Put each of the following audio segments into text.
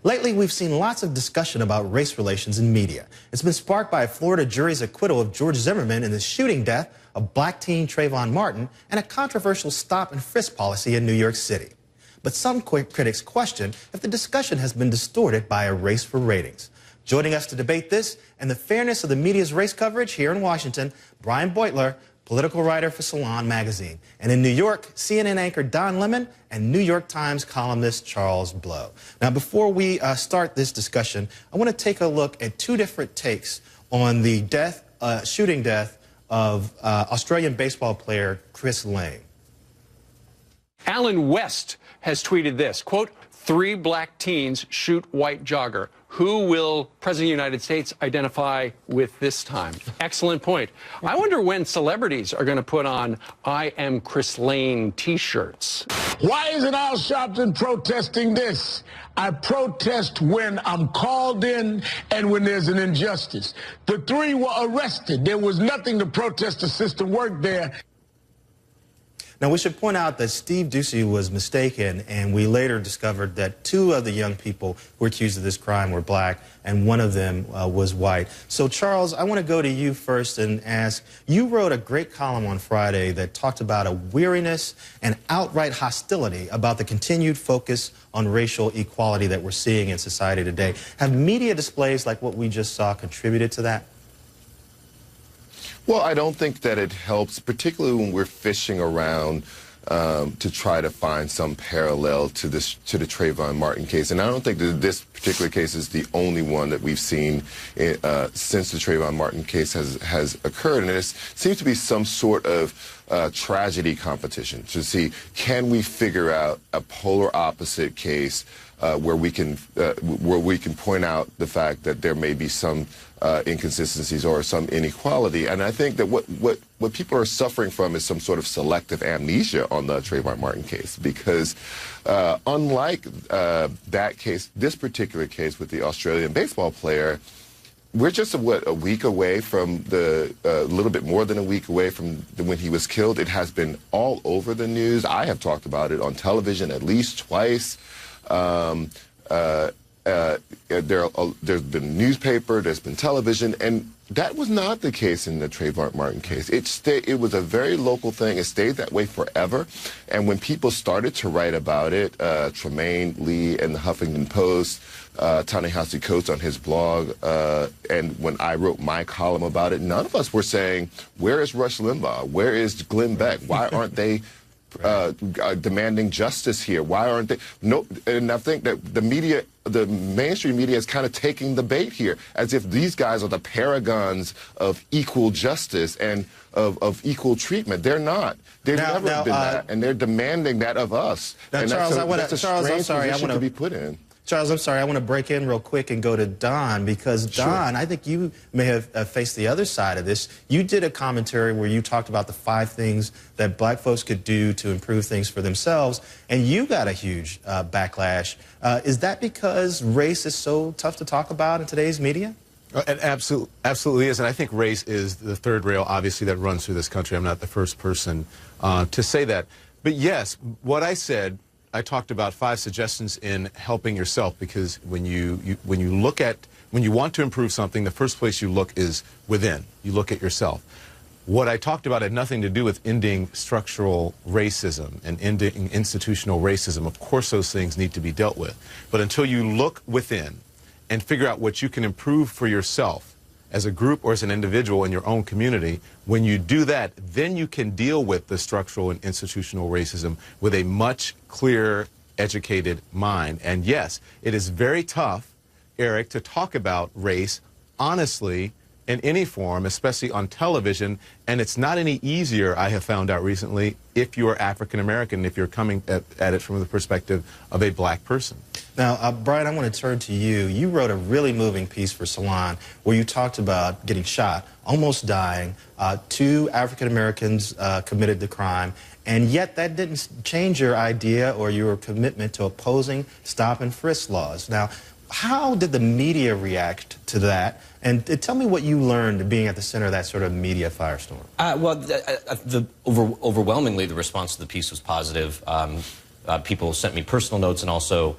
Lately, we've seen lots of discussion about race relations in media. It's been sparked by a Florida jury's acquittal of George Zimmerman in the shooting death of black teen Trayvon Martin and a controversial stop and frisk policy in New York City. But some critics question if the discussion has been distorted by a race for ratings. Joining us to debate this and the fairness of the media's race coverage here in Washington, Brian Beutler, political writer for Salon magazine. And in New York, CNN anchor Don Lemon and New York Times columnist Charles Blow. Now, before we start this discussion, I want to take a look at two different takes on the shooting death of Australian baseball player Chris Lane. Alan West has tweeted this, quote, 3 black teens shoot white jogger. Who will President of the United States identify with this time? Excellent point. I wonder when celebrities are going to put on I am Chris Lane t-shirts. Why isn't Al Sharpton protesting this? I protest when I'm called in and when there's an injustice. The 3 were arrested. There was nothing to protest. The system worked there. Now, we should point out that Steve Ducey was mistaken, and we later discovered that 2 of the young people who were accused of this crime were black, and one of them was white. So, Charles, I want to go to you first and ask, you wrote a great column on Friday that talked about a weariness and outright hostility about the continued focus on racial equality that we're seeing in society today. Have media displays like what we just saw contributed to that? Well, I don't think that it helps, particularly when we're fishing around to try to find some parallel to the Trayvon Martin case. And I don't think that this particular case is the only one that we've seen since the Trayvon Martin case has occurred. And there seems to be some sort of tragedy competition to see, can we figure out a polar opposite case where we can point out the fact that there may be some inconsistencies or some inequality. And I think that what people are suffering from is some sort of selective amnesia on the Trayvon Martin case, because unlike that case, this particular case with the Australian baseball player, we're just, a week away from a little bit more than a week away from when he was killed. It has been all over the news. I have talked about it on television at least twice. There's been newspaper, there's been television, and that was not the case in the Trayvon Martin case. It was a very local thing. It stayed that way forever. And when people started to write about it, Tremaine Lee and the Huffington Post, Ta-Nehisi Coates on his blog, and when I wrote my column about it, none of us were saying, where is Rush Limbaugh? Where is Glenn Beck? Why aren't they demanding justice here? Why aren't they? No, and I think that the mainstream media is kind of taking the bait here, as if these guys are the paragons of equal justice and of equal treatment. They're not. They've never been that, and they're demanding that of us. Now, and Charles, that's a strange position to be put in. Charles, I'm sorry, I want to break in real quick and go to Don, because Don, I think you may have faced the other side of this. You did a commentary where you talked about the 5 things that black folks could do to improve things for themselves, and you got a huge backlash. Is that because race is so tough to talk about in today's media? It absolutely is, and I think race is the third rail, obviously, that runs through this country. I'm not the first person to say that. But yes, what I said, I talked about 5 suggestions in helping yourself, because when you want to improve something, the first place you look is within. You look at yourself. What I talked about had nothing to do with ending structural racism and ending institutional racism. Of course, those things need to be dealt with. But until you look within and figure out what you can improve for yourself as a group or as an individual in your own community, when you do that, then you can deal with the structural and institutional racism with a much clearer, educated mind. And yes, it is very tough, Eric, to talk about race honestly in any form, especially on television, and it's not any easier, I have found out recently, if you're African American, if you're coming at it from the perspective of a black person. Now, Brian, I want to turn to you. You wrote a really moving piece for Salon where you talked about getting shot, almost dying. 2 African Americans committed the crime, and yet that didn't change your idea or your commitment to opposing stop and frisk laws. Now, how did the media react to that? And tell me what you learned being at the center of that sort of media firestorm. Overwhelmingly, the response to the piece was positive. People sent me personal notes, and also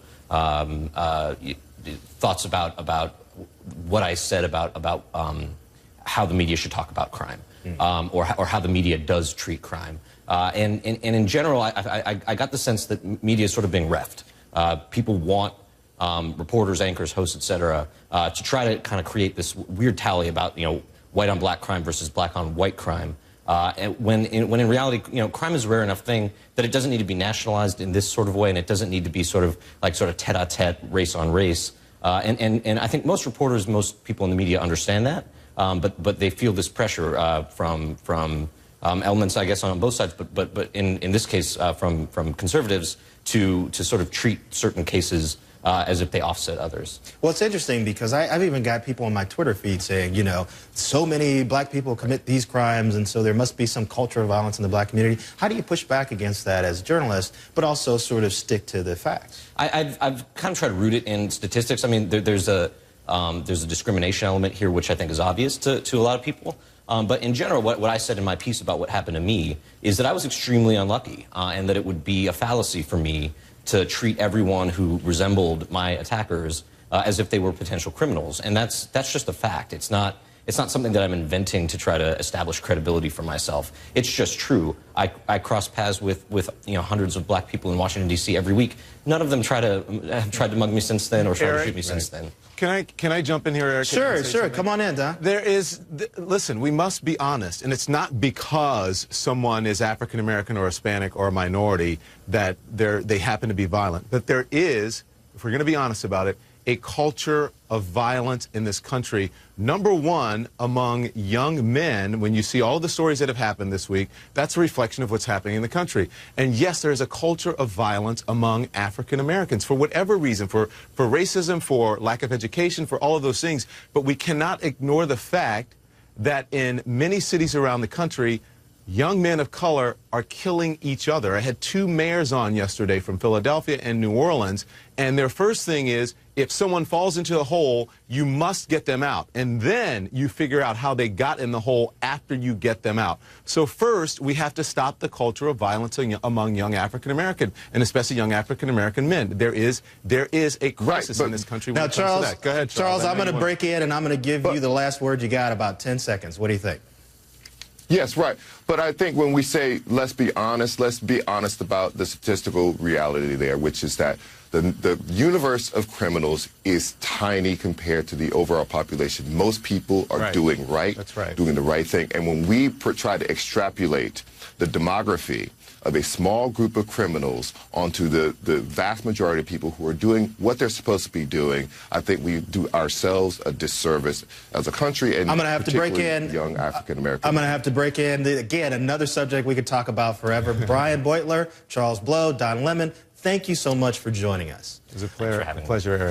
thoughts about what I said about how the media should talk about crime, or how the media does treat crime. And in general, I got the sense that media is sort of being reffed. People want reporters, anchors, hosts, etc., to try to kind of create this weird tally about, white on black crime versus black on white crime. And when in reality, crime is a rare enough thing that it doesn't need to be nationalized in this sort of way, and it doesn't need to be sort of tete-a-tete, race on race. And I think most reporters, most people in the media understand that, but they feel this pressure from elements, I guess, on both sides, but in this case, from conservatives to sort of treat certain cases as if they offset others. Well, it's interesting because I've even got people on my Twitter feed saying, so many black people commit these crimes, and so there must be some culture of violence in the black community. How do you push back against that as a journalist, but also sort of stick to the facts? I've kind of tried to root it in statistics. I mean, there's a discrimination element here, which I think is obvious to a lot of people. But in general, what I said in my piece about what happened to me is that I was extremely unlucky, and that it would be a fallacy for me to treat everyone who resembled my attackers as if they were potential criminals. And that's just a fact. It's not something that I'm inventing to try to establish credibility for myself. It's just true. I cross paths with hundreds of black people in Washington, D.C. every week. None of them have tried to mug me since then or tried to shoot me since then. Can I jump in here, Eric? Sure. Come on in, Don. Listen, we must be honest, and it's not because someone is African American or Hispanic or a minority that they happen to be violent. But there is, if we're going to be honest about it, a culture of violence in this country. Number one, among young men, when you see all the stories that have happened this week, that's a reflection of what's happening in the country. And yes, there is a culture of violence among African Americans for whatever reason, for racism, for lack of education, for all of those things. But we cannot ignore the fact that in many cities around the country, young men of color are killing each other. I had two mayors on yesterday from Philadelphia and New Orleans, and their first thing is, if someone falls into a hole, you must get them out. And then you figure out how they got in the hole after you get them out. So first, we have to stop the culture of violence among young African American, and especially young African American men. There is a crisis in this country. Now, Charles, Go ahead, Charles, I'm going to break in, and I'm going to give you the last word. You got about 10 seconds. What do you think? Yes, right. But I think when we say let's be honest about the statistical reality there, which is that the universe of criminals is tiny compared to the overall population. Most people are doing right, doing the right thing. And when we try to extrapolate the demography of a small group of criminals onto the vast majority of people who are doing what they're supposed to be doing, I think we do ourselves a disservice as a country, and I'm going to have to break in. Young African Americans. I'm going to have to break in. Again, another subject we could talk about forever. Brian Beutler, Charles Blow, Don Lemon, thank you so much for joining us. It was a pleasure, Eric.